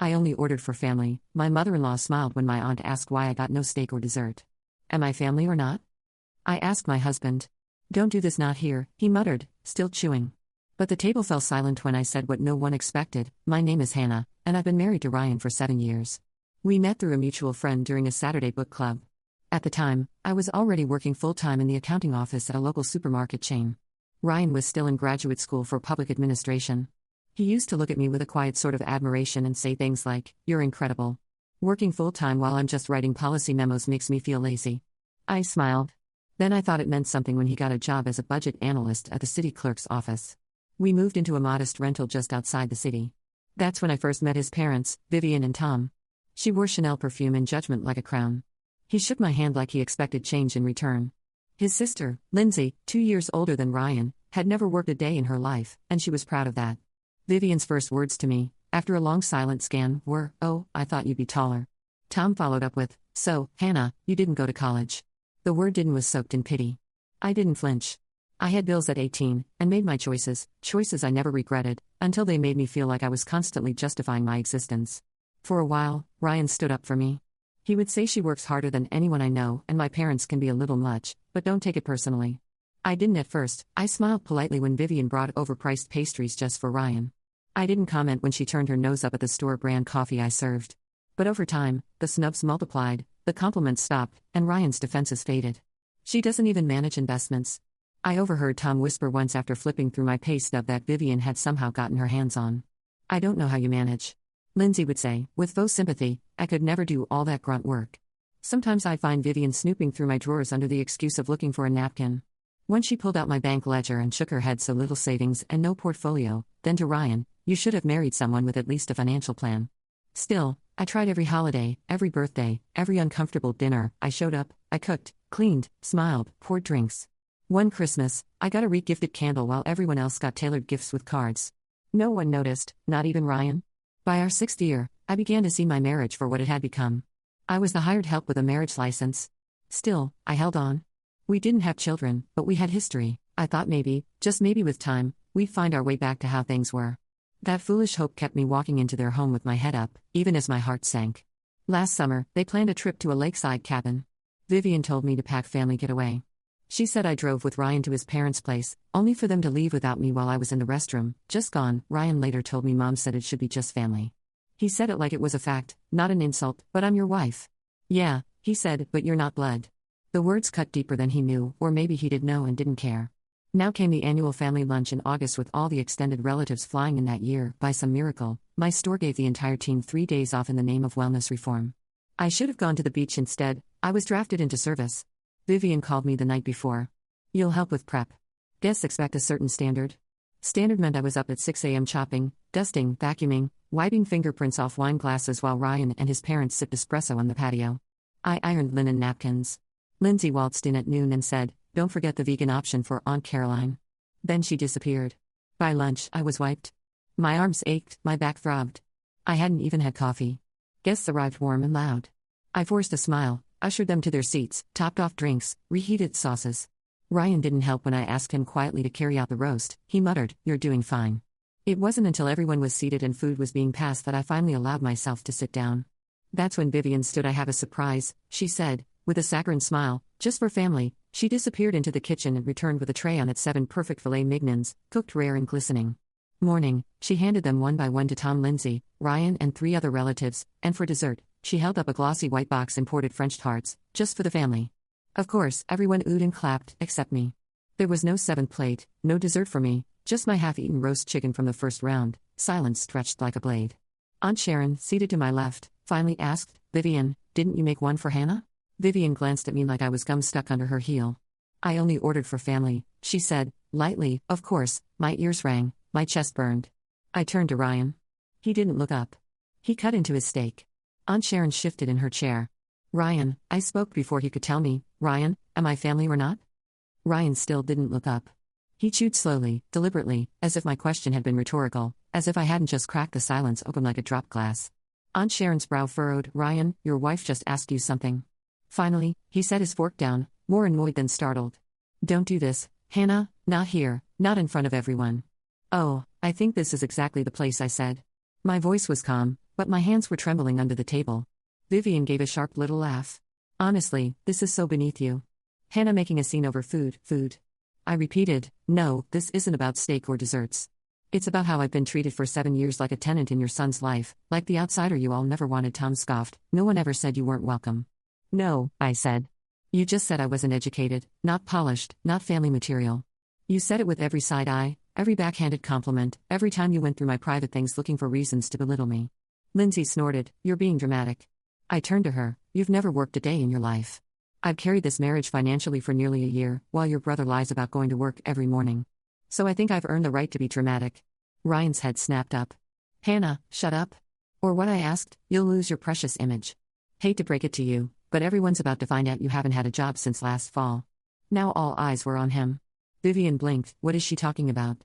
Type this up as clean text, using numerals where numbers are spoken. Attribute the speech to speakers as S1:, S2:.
S1: I only ordered for family. My mother-in-law smiled when my aunt asked why I got no steak or dessert. Am I family or not? I asked my husband. Don't do this, not here, he muttered, still chewing. But the table fell silent when I said what no one expected. My name is Hannah, and I've been married to Ryan for 7 years. We met through a mutual friend during a Saturday book club. At the time, I was already working full-time in the accounting office at a local supermarket chain. Ryan was still in graduate school for public administration. He used to look at me with a quiet sort of admiration and say things like, "You're incredible. Working full-time while I'm just writing policy memos makes me feel lazy." I smiled. Then I thought it meant something when he got a job as a budget analyst at the city clerk's office. We moved into a modest rental just outside the city. That's when I first met his parents, Vivian and Tom. She wore Chanel perfume and judgment like a crown. He shook my hand like he expected change in return. His sister, Lindsay, 2 years older than Ryan, had never worked a day in her life, and she was proud of that. Vivian's first words to me, after a long silent scan, were, "Oh, I thought you'd be taller." Tom followed up with, "So, Hannah, you didn't go to college." The word "didn't" was soaked in pity. I didn't flinch. I had bills at 18, and made my choices I never regretted, until they made me feel like I was constantly justifying my existence. For a while, Ryan stood up for me. He would say, "She works harder than anyone I know, and my parents can be a little much, but don't take it personally." I didn't at first. I smiled politely when Vivian brought overpriced pastries just for Ryan. I didn't comment when she turned her nose up at the store brand coffee I served. But over time, the snubs multiplied, the compliments stopped, and Ryan's defenses faded. "She doesn't even manage investments." I overheard Tom whisper once after flipping through my pay stub that Vivian had somehow gotten her hands on. "I don't know how you manage." Lindsay would say, with faux sympathy, "I could never do all that grunt work." Sometimes I'd find Vivian snooping through my drawers under the excuse of looking for a napkin. Once she pulled out my bank ledger and shook her head, "So little savings and no portfolio." Then to Ryan, "You should have married someone with at least a financial plan." Still, I tried every holiday, every birthday, every uncomfortable dinner. I showed up, I cooked, cleaned, smiled, poured drinks. One Christmas, I got a re-gifted candle while everyone else got tailored gifts with cards. No one noticed, not even Ryan. By our 6th year, I began to see my marriage for what it had become. I was the hired help with a marriage license. Still, I held on. We didn't have children, but we had history. I thought maybe, just maybe with time, we'd find our way back to how things were. That foolish hope kept me walking into their home with my head up, even as my heart sank. Last summer, they planned a trip to a lakeside cabin. Vivian told me to pack family getaway. She said I drove with Ryan to his parents' place, only for them to leave without me while I was in the restroom, just gone. Ryan later told me Mom said it should be just family. He said it like it was a fact, not an insult, "But I'm your wife." "Yeah," he said, "but you're not blood." The words cut deeper than he knew, or maybe he did know and didn't care. Now came the annual family lunch in August with all the extended relatives flying in that year. By some miracle, my store gave the entire team 3 days off in the name of wellness reform. I should have gone to the beach instead. I was drafted into service. Vivian called me the night before. "You'll help with prep. Guests expect a certain standard." Standard meant I was up at 6 a.m. chopping, dusting, vacuuming, wiping fingerprints off wine glasses while Ryan and his parents sipped espresso on the patio. I ironed linen napkins. Lindsay waltzed in at noon and said, "Don't forget the vegan option for Aunt Caroline." Then she disappeared. By lunch, I was wiped. My arms ached, my back throbbed. I hadn't even had coffee. Guests arrived warm and loud. I forced a smile, ushered them to their seats, topped off drinks, reheated sauces. Ryan didn't help when I asked him quietly to carry out the roast. He muttered, "You're doing fine." It wasn't until everyone was seated and food was being passed that I finally allowed myself to sit down. That's when Vivian stood. "I have a surprise," she said, with a saccharine smile, "just for family." She disappeared into the kitchen and returned with a tray on it 7 perfect filet mignons, cooked rare and glistening. Morning, she handed them one by one to Tom, Lindsay, Ryan and 3 other relatives, and for dessert, she held up a glossy white box imported French tarts, just for the family. Of course, everyone oohed and clapped, except me. There was no 7th plate, no dessert for me, just my half-eaten roast chicken from the first round. Silence stretched like a blade. Aunt Sharon, seated to my left, finally asked, "Vivian, didn't you make one for Hannah?" Vivian glanced at me like I was gum stuck under her heel. "I only ordered for family," she said, lightly. Of course, my ears rang, my chest burned. I turned to Ryan. He didn't look up. He cut into his steak. Aunt Sharon shifted in her chair. "Ryan," I spoke before he could tell me, "Ryan, am I family or not?" Ryan still didn't look up. He chewed slowly, deliberately, as if my question had been rhetorical, as if I hadn't just cracked the silence open like a dropped glass. Aunt Sharon's brow furrowed. "Ryan, your wife just asked you something." Finally, he set his fork down, more annoyed than startled. "Don't do this, Hannah, not here, not in front of everyone." "Oh, I think this is exactly the place," I said. My voice was calm, But my hands were trembling under the table. Vivian gave a sharp little laugh. Honestly, this is so beneath you. Hannah making a scene over food. I repeated, no, this isn't about steak or desserts. It's about how I've been treated for 7 years like a tenant in your son's life, like the outsider you all never wanted. Tom scoffed. No one ever said you weren't welcome. No, I said. You just said I wasn't educated, not polished, not family material. You said it with every side eye, every backhanded compliment, every time you went through my private things looking for reasons to belittle me. Lindsay snorted, you're being dramatic. I turned to her, you've never worked a day in your life. I've carried this marriage financially for nearly a year, while your brother lies about going to work every morning. So I think I've earned the right to be dramatic. Ryan's head snapped up. Hannah, shut up. Or what I asked, you'll lose your precious image. Hate to break it to you, but everyone's about to find out you haven't had a job since last fall. Now all eyes were on him. Vivian blinked, what is she talking about?